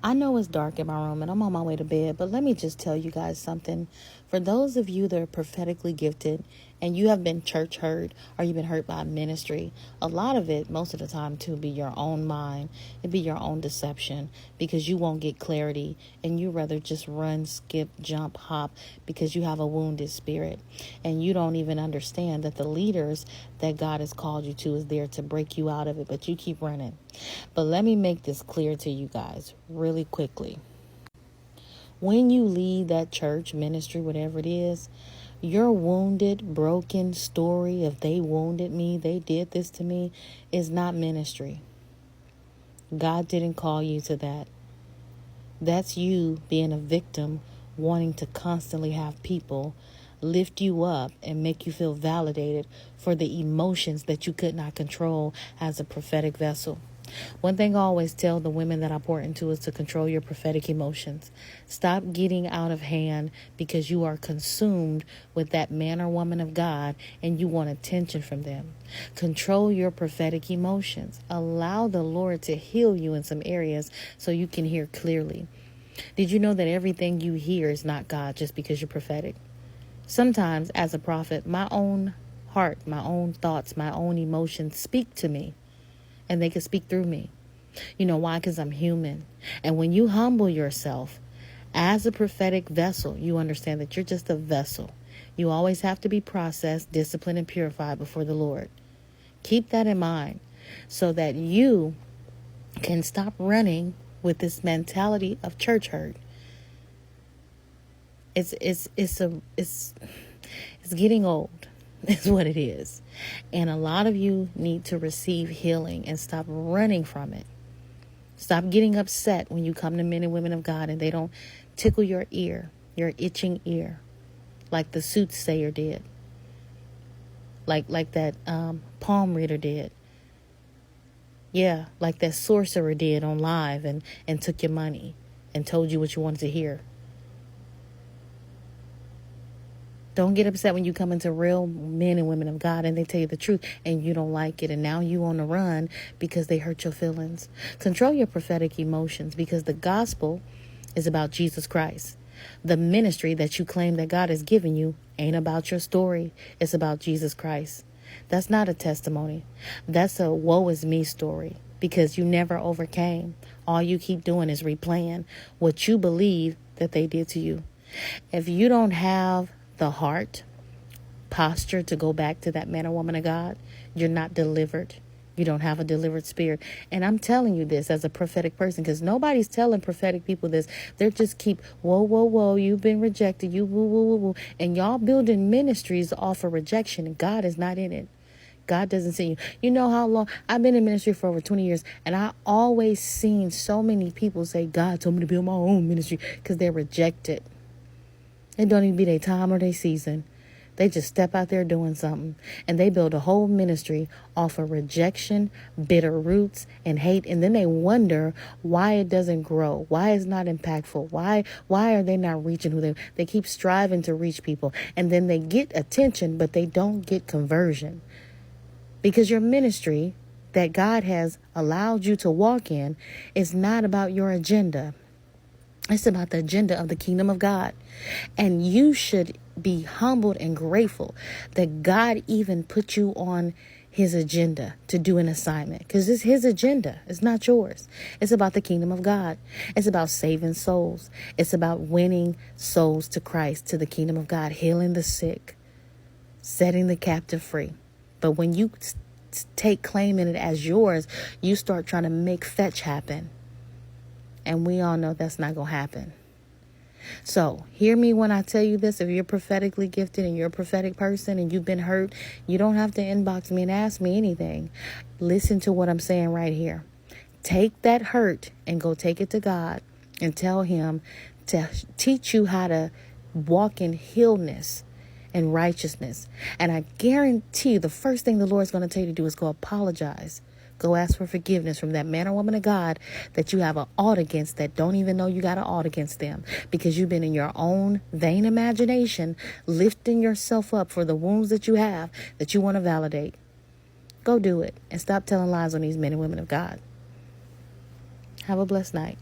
I know it's dark in my room and I'm on my way to bed, but let me just tell you guys something. For those of you that are prophetically gifted and you have been church hurt or you've been hurt by ministry, a lot of it, most of the time, too, be your own mind. It'd be your own deception because you won't get clarity and you rather just run, skip, jump, hop because you have a wounded spirit and you don't even understand that the leaders that God has called you to is there to break you out of it, but you keep running. But let me make this clear to you guys really quickly. When you leave that church, ministry, whatever it is, your wounded, broken story of they wounded me, they did this to me, is not ministry. God didn't call you to that. That's you being a victim, wanting to constantly have people lift you up and make you feel validated for the emotions that you could not control as a prophetic vessel. One thing I always tell the women that I pour into is to control your prophetic emotions. Stop getting out of hand because you are consumed with that man or woman of God and you want attention from them. Control your prophetic emotions. Allow the Lord to heal you in some areas so you can hear clearly. Did you know that everything you hear is not God just because you're prophetic? Sometimes as a prophet, my own heart, my own thoughts, my own emotions speak to me. And they can speak through me. You know why? Because I'm human. And when you humble yourself as a prophetic vessel, you understand that you're just a vessel. You always have to be processed, disciplined, and purified before the Lord. Keep that in mind so that you can stop running with this mentality of church hurt. It's getting old. Is what it is. And a lot of you need to receive healing and stop running from it. Stop getting upset when you come to men and women of God and they don't tickle your ear, your itching ear, like the soothsayer did. Like that palm reader did. Yeah, like that sorcerer did on live and took your money and told you what you wanted to hear. Don't get upset when you come into real men and women of God and they tell you the truth and you don't like it. And now you on the run because they hurt your feelings. Control your prophetic emotions because the gospel is about Jesus Christ. The ministry that you claim that God has given you ain't about your story. It's about Jesus Christ. That's not a testimony. That's a woe is me story because you never overcame. All you keep doing is replaying what you believe that they did to you. If you don't have the heart posture to go back to that man or woman of God, you're not delivered. You don't have a delivered spirit. And I'm telling you this as a prophetic person because nobody's telling prophetic people this. They're just keep, whoa, whoa, whoa, you've been rejected. You woo, woo, woo, woo. And y'all building ministries off of rejection and God is not in it. God doesn't see you. You know how long I've been in ministry for over 20 years and I always seen so many people say, God told me to build my own ministry because they're rejected. It don't even be their time or their season. They just step out there doing something. And they build a whole ministry off of rejection, bitter roots, and hate. And then they wonder why it doesn't grow. Why it's not impactful. Why are they not reaching who they keep striving to reach people. And then they get attention, but they don't get conversion. Because your ministry that God has allowed you to walk in is not about your agenda. It's about the agenda of the kingdom of God. And you should be humbled and grateful that God even put you on his agenda to do an assignment. Because it's his agenda. It's not yours. It's about the kingdom of God. It's about saving souls. It's about winning souls to Christ, to the kingdom of God, healing the sick, setting the captive free. But when you take claim in it as yours, you start trying to make fetch happen. And we all know that's not going to happen. So hear me when I tell you this. If you're prophetically gifted and you're a prophetic person and you've been hurt, you don't have to inbox me and ask me anything. Listen to what I'm saying right here. Take that hurt and go take it to God and tell him to teach you how to walk in healness and righteousness. And I guarantee you the first thing the Lord's going to tell you to do is go apologize. Go ask for forgiveness from that man or woman of God that you have an ought against that don't even know you got an ought against them because you've been in your own vain imagination, lifting yourself up for the wounds that you have that you want to validate. Go do it and stop telling lies on these men and women of God. Have a blessed night.